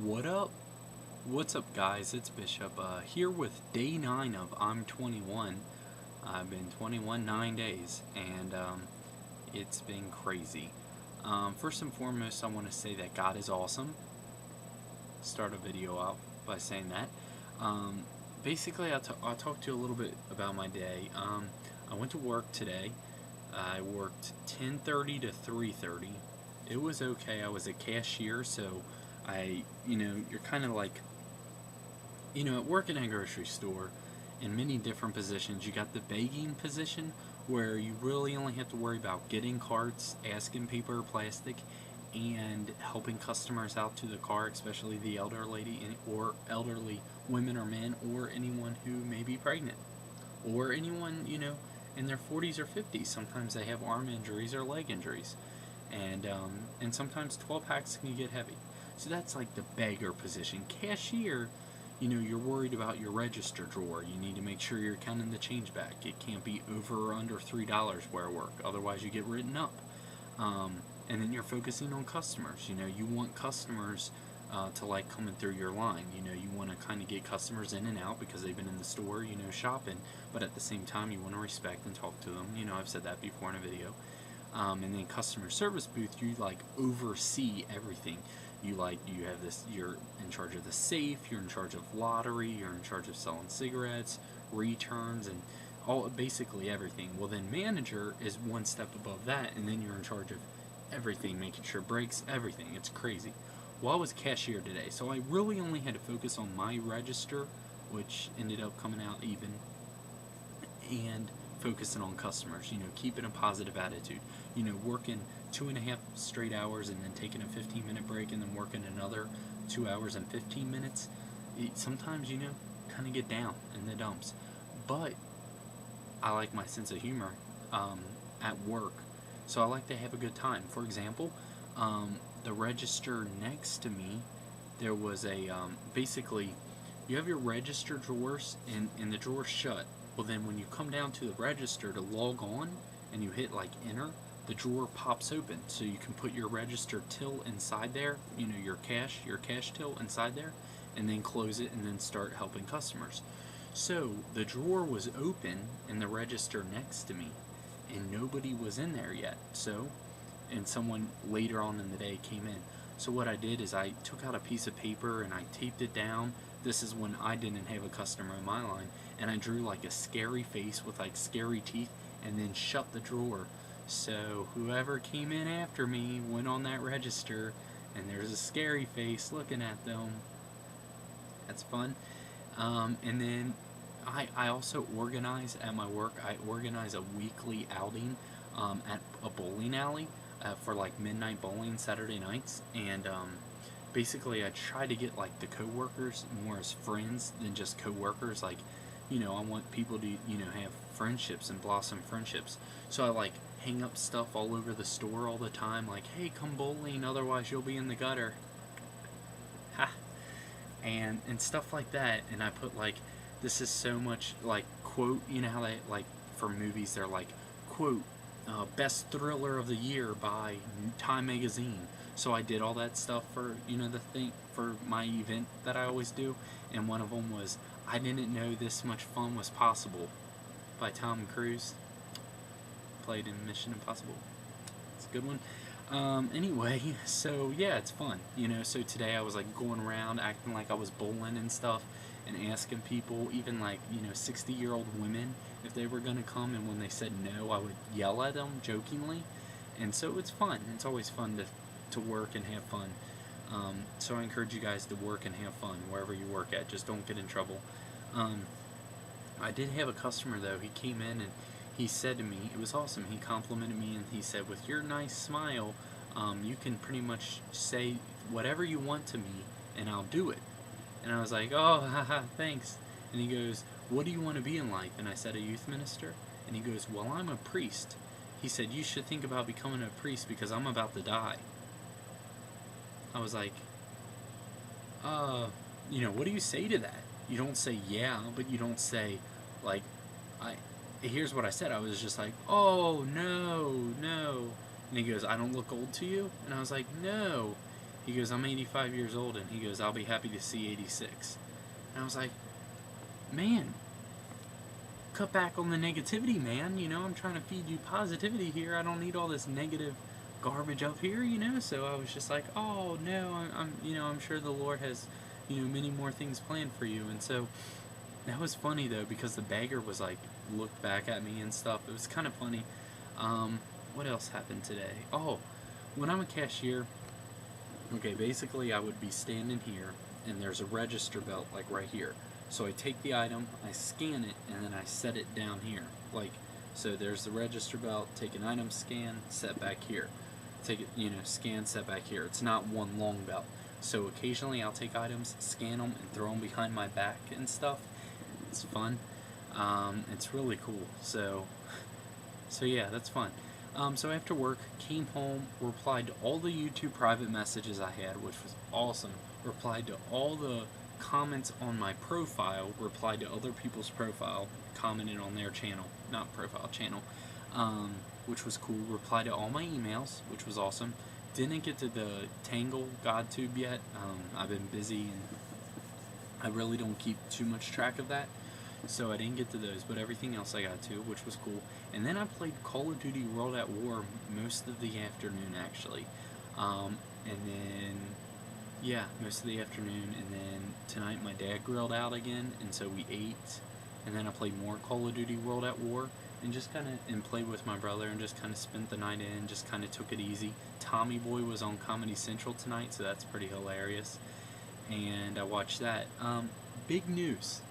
What up? What's up, guys? It's Bishop here with day 9 of I'm 21. I've been 21 9 days, and it's been crazy. First and foremost, I want to say that God is awesome. Start a video out by saying that. Basically, I'll talk to you a little bit about my day. I went to work today. I worked 10:30 to 3:30. It was okay. I was a cashier, so you're kind of like, at work in a grocery store in many different positions. You got the begging position where you really only have to worry about getting carts, asking paper or plastic, and helping customers out to the car, especially the elder lady or elderly women or men, or anyone who may be pregnant, or anyone, in their 40s or 50s. Sometimes they have arm injuries or leg injuries, and sometimes 12 packs can get heavy. So that's like the beggar position. Cashier, you're worried about your register drawer. You need to make sure you're counting the change back. It can't be over or under $3 where I work, otherwise you get written up. And then you're focusing on customers. You want customers to like coming through your line. You want to kind of get customers in and out because they've been in the store, shopping. But at the same time, you want to respect and talk to them. I've said that before in a video. And then customer service booth, you like oversee everything. You have this. You're in charge of the safe. You're in charge of lottery. You're in charge of selling cigarettes, returns, and basically everything. Well, then manager is one step above that, and then you're in charge of everything, making sure breaks, everything. It's crazy. Well, I was cashier today, so I really only had to focus on my register, which ended up coming out even, and focusing on customers, keeping a positive attitude, working 2.5 straight hours and then taking a 15-minute break and then working another 2 hours and 15 minutes. Sometimes, kind of get down in the dumps. But I like my sense of humor at work, so I like to have a good time. For example, the register next to me, there was basically, you have your register drawers, and the drawers shut. Well, then when you come down to the register to log on and you hit like enter, the drawer pops open, so you can put your register till inside there, your cash till inside there, and then close it and then start helping customers. So the drawer was open in the register next to me, and nobody was in there yet. And someone later on in the day came in. So what I did is I took out a piece of paper and I taped it down. This is when I didn't have a customer in my line, and I drew like a scary face with like scary teeth, and then shut the drawer. So whoever came in after me went on that register, and there's a scary face looking at them. That's fun. And then I also organize at my work. I organize a weekly outing at a bowling alley for like midnight bowling Saturday nights, and basically I try to get like the coworkers more as friends than just coworkers. Like, I want people to have friendships and blossom friendships. So I like hang up stuff all over the store all the time, like, hey, come bowling, otherwise you'll be in the gutter. Ha. And stuff like that. And I put like, this is so much like quote, how they like for movies, they're like quote, best thriller of the year by Time magazine. So I did all that stuff for the thing for my event that I always do, and one of them was I didn't know this much fun was possible by Tom Cruise. Played in Mission Impossible. It's a good one. Anyway, so yeah, it's fun. So today I was like going around acting like I was bowling and stuff, and asking people, even like 60-year-old women, if they were gonna come, and when they said no, I would yell at them jokingly. And so it's fun. It's always fun to work and have fun. So I encourage you guys to work and have fun wherever you work at. Just don't get in trouble. I did have a customer though. He came in and he said to me, it was awesome. He complimented me and he said, with your nice smile, you can pretty much say whatever you want to me and I'll do it. And I was like, oh, haha, thanks. And he goes, what do you want to be in life? And I said, a youth minister. And he goes, well, I'm a priest. He said, you should think about becoming a priest because I'm about to die. I was like, what do you say to that? You don't say yeah, but you don't say, like, here's what I said. I was just like, oh, no. And he goes, I don't look old to you? And I was like, no. He goes, I'm 85 years old, and he goes, I'll be happy to see 86. And I was like, man, cut back on the negativity, man. You know, I'm trying to feed you positivity here. I don't need all this negative garbage up here, you know. So I was just like, oh no, I'm sure the Lord has, many more things planned for you. And so that was funny though, because the beggar was like, looked back at me and stuff. It was kind of funny. What else happened today? Oh, when I'm a cashier, okay, basically I would be standing here, and there's a register belt like right here. So I take the item, I scan it, and then I set it down here. Like, so there's the register belt, take an item, scan, set back here. Take it, scan, set back here. It's not one long belt. So occasionally I'll take items, scan them, and throw them behind my back and stuff. It's fun. It's really cool. So yeah, that's fun. So after work, came home, replied to all the YouTube private messages I had, which was awesome. Replied to all the comments on my profile, replied to other people's profile, commented on their channel, not profile, channel, which was cool. Replied to all my emails, which was awesome. Didn't get to the Tangle GodTube yet. I've been busy, and I really don't keep too much track of that, so I didn't get to those, but everything else I got to, which was cool. And then I played Call of Duty World at War most of the afternoon, actually. And then, yeah, most of the afternoon. And then tonight my dad grilled out again, and so we ate. And then I played more Call of Duty World at War, and just and played with my brother, and just kind of spent the night in, just kind of took it easy. Tommy Boy was on Comedy Central tonight, so that's pretty hilarious. And I watched that. Big news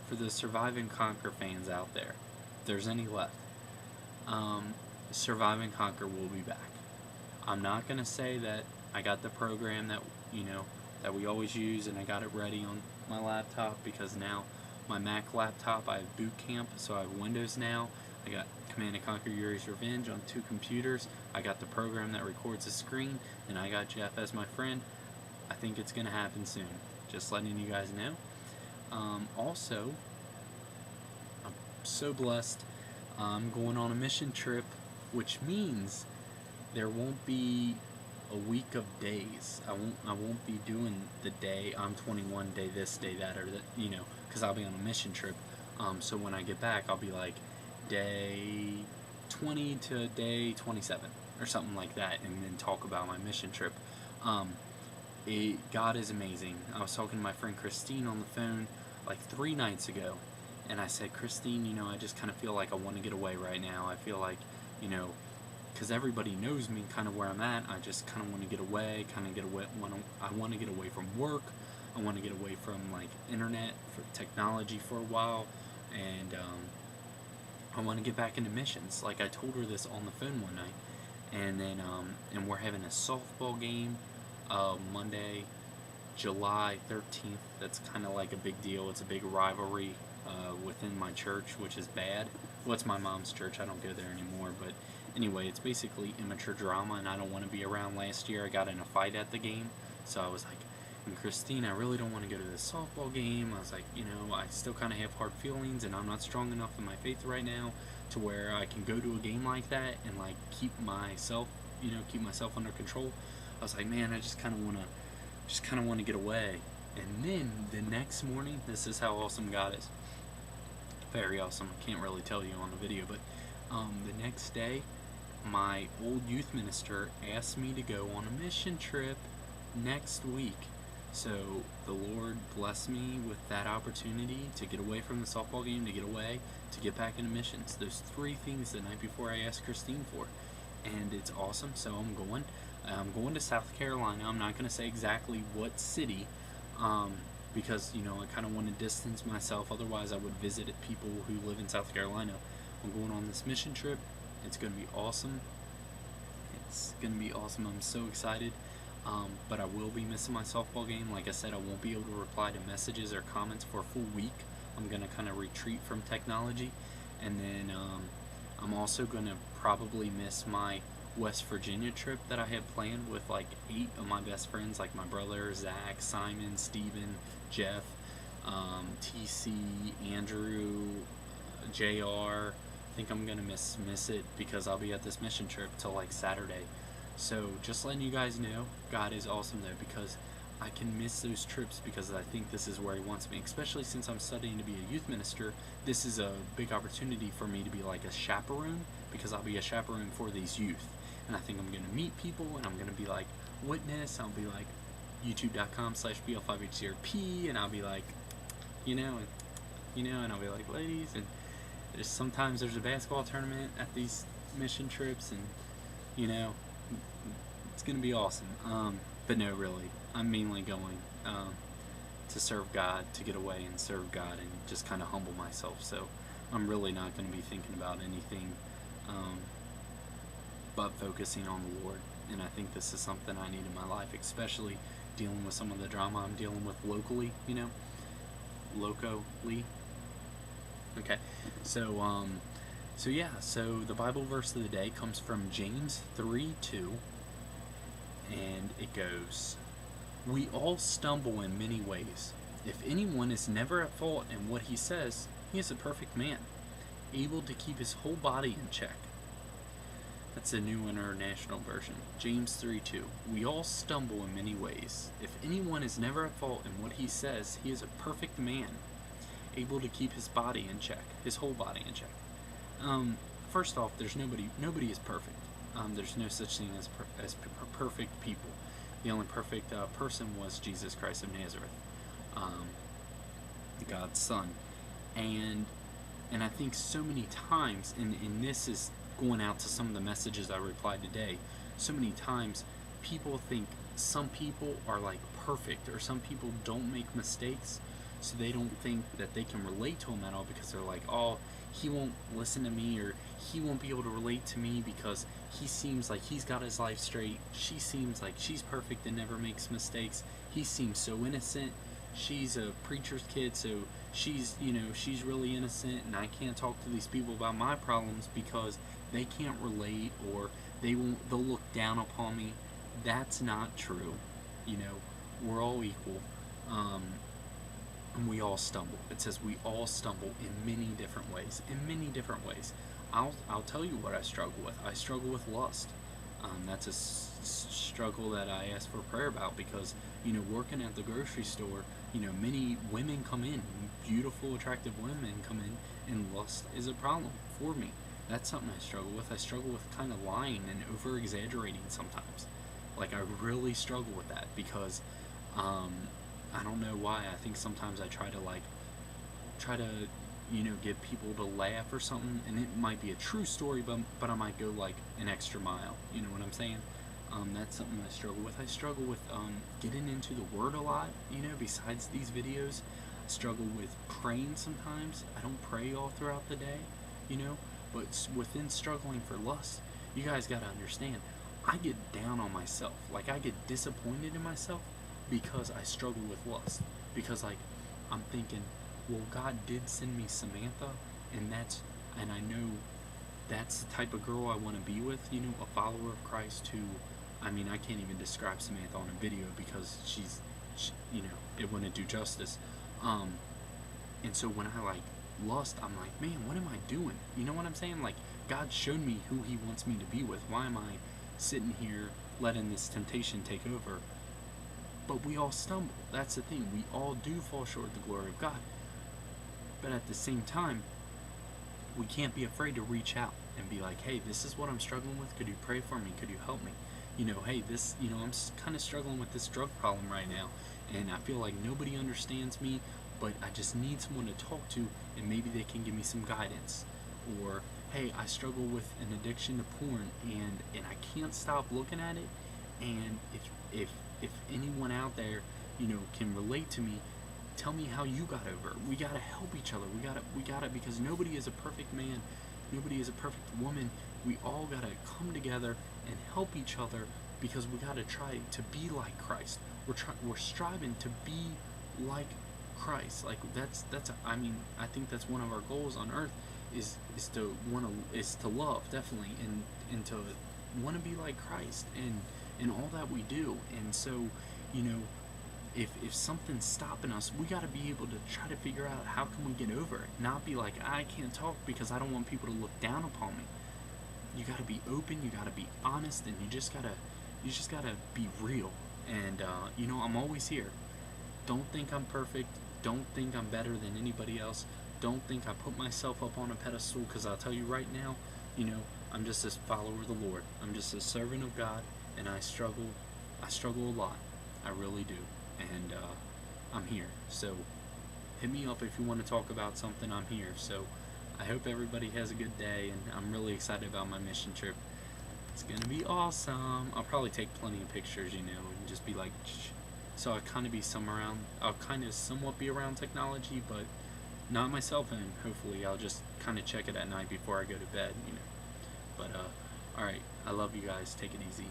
for the Survive and Conquer fans out there, if there's any left. Survive and Conquer will be back. I'm not gonna say that I got the program that that we always use, and I got it ready on my laptop, because now my Mac laptop, I have Boot Camp, so I have Windows now. I got Command & Conquer Yuri's Revenge on 2 computers. I got the program that records the screen, and I got Jeff as my friend. I think it's gonna happen soon. Just letting you guys know. Also, I'm so blessed. I'm going on a mission trip, which means there won't be a week of days. I won't be doing the day I'm 21, day this, day that, or that, because I'll be on a mission trip. So when I get back, I'll be like day 20 to day 27 or something like that, and then talk about my mission trip. God is amazing. I was talking to my friend Christine on the phone like 3 nights ago, and I said, Christine, I just kind of feel like I want to get away right now. I feel like, because everybody knows me kind of where I'm at, I just kind of want to get away, I want to get away from work, I want to get away from like internet, for technology for a while, and I want to get back into missions. Like, I told her this on the phone one night, and then and we're having a softball game Monday, July 13th. That's kind of like a big deal. It's a big rivalry within my church, which is bad. Well, it's my mom's church. I don't go there anymore, but anyway, it's basically immature drama, and I don't want to be around. Last year I got in a fight at the game, so I was like, and Christine, I really don't want to go to this softball game. I was like, I still kind of have hard feelings, and I'm not strong enough in my faith right now to where I can go to a game like that and like keep myself under control. I was like, man, I just kind of want to get away. And then the next morning, this is how awesome God is. Very awesome. I can't really tell you on the video, but the next day, my old youth minister asked me to go on a mission trip next week. So the Lord blessed me with that opportunity to get away from the softball game, to get away, to get back into missions. Those 3 things the night before I asked Christine for. And it's awesome, so I'm going. I'm going to South Carolina. I'm not going to say exactly what city, because, I kind of want to distance myself. Otherwise, I would visit people who live in South Carolina. I'm going on this mission trip. It's going to be awesome. I'm so excited. But I will be missing my softball game. Like I said, I won't be able to reply to messages or comments for a full week. I'm going to kind of retreat from technology. And then I'm also going to probably miss my West Virginia trip that I had planned with like 8 of my best friends, like my brother, Zach, Simon, Steven, Jeff, TC, Andrew, JR. I think I'm going to miss it because I'll be at this mission trip till like Saturday. So just letting you guys know, God is awesome though, because I can miss those trips because I think this is where He wants me. Especially since I'm studying to be a youth minister, this is a big opportunity for me to be like a chaperone, because I'll be a chaperone for these youth. And I think I'm going to meet people, and I'm going to be like witness. I'll be like youtube.com/BL5HCRP, and I'll be like, and I'll be like, ladies, and sometimes there's a basketball tournament at these mission trips, and it's gonna be awesome. But no, really, I'm mainly going to serve God, to get away and serve God, and just kind of humble myself. So I'm really not going to be thinking about anything but focusing on the Lord. And I think this is something I need in my life, especially dealing with some of the drama I'm dealing with locally. Locally. Okay, so the Bible verse of the day comes from James 3:2, and it goes, "We all stumble in many ways. If anyone is never at fault in what he says, he is a perfect man, able to keep his whole body in check." That's the New International Version. James 3:2. We all stumble in many ways. If anyone is never at fault in what he says, he is a perfect man, able to keep his body in check, his whole body in check. First off, there's nobody is perfect. There's no such thing as perfect people. The only perfect person was Jesus Christ of Nazareth, God's Son. And I think so many times, and this is going out to some of the messages I replied today, so many times people think some people are like perfect, or some people don't make mistakes, so they don't think that they can relate to him at all, because they're like, oh, he won't listen to me, or he won't be able to relate to me because he seems like he's got his life straight. She seems like she's perfect and never makes mistakes. He seems so innocent. She's a preacher's kid, so she's really innocent, and I can't talk to these people about my problems because they can't relate, or they'll look down upon me. That's not true. We're all equal. And we all stumble. It says we all stumble in many different ways. I'll tell you what I struggle with. I struggle with lust. That's a struggle that I ask for prayer about, because working at the grocery store, many women come in, beautiful, attractive women come in, and lust is a problem for me. That's something I struggle with. I struggle with kind of lying and over exaggerating sometimes. Like, I really struggle with that, because I don't know why. I think sometimes I try to get people to laugh or something, and it might be a true story, but I might go like an extra mile. You know what I'm saying? That's something I struggle with. I struggle with getting into the Word a lot. Besides these videos, I struggle with praying sometimes. I don't pray all throughout the day. But within struggling for lust, you guys got to understand, I get down on myself. Like, I get disappointed in myself because I struggle with lust. Because, like, I'm thinking, well, God did send me Samantha, and I know that's the type of girl I want to be with, a follower of Christ who, I can't even describe Samantha on a video because she it wouldn't do justice. And so when I lust, I'm like, man, what am I doing? You know what I'm saying? Like, God showed me who He wants me to be with. Why am I sitting here letting this temptation take over? But we all stumble. That's the thing. We all do fall short of the glory of God. But at the same time, we can't be afraid to reach out and be like, hey, this is what I'm struggling with. Could you pray for me? Could you help me? Hey, I'm kind of struggling with this drug problem right now, and I feel like nobody understands me, but I just need someone to talk to, and maybe they can give me some guidance. Or, hey, I struggle with an addiction to porn, and I can't stop looking at it, and if anyone out there, can relate to me, tell me how you got over it. We gotta help each other. We gotta, because nobody is a perfect man, nobody is a perfect woman. We all gotta come together and help each other, because we gotta try to be like Christ. We're striving to be like Christ. Like, I think that's one of our goals on earth, is to love, definitely, and to want to be like Christ in all that we do. And so, if something's stopping us, we got to be able to try to figure out how can we get over it. Not be like, I can't talk because I don't want people to look down upon me. you gotta be open, you gotta be honest, and you just gotta be real. And you know, I'm always here. Don't think I'm perfect. Don't think I'm better than anybody else. Don't think I put myself up on a pedestal, because I'll tell you right now, you know, I'm just a follower of the Lord. I'm just a servant of God, and I struggle. I struggle a lot. I really do. And I'm here. So hit me up if you want to talk about something. I'm here. So I hope everybody has a good day, and I'm really excited about my mission trip. It's gonna be awesome. I'll probably take plenty of pictures, you know, and just be like, shh. So I'll kind of be I'll kind of somewhat be around technology, but not my cell phone. Hopefully, I'll just kind of check it at night before I go to bed, you know. But alright, I love you guys. Take it easy.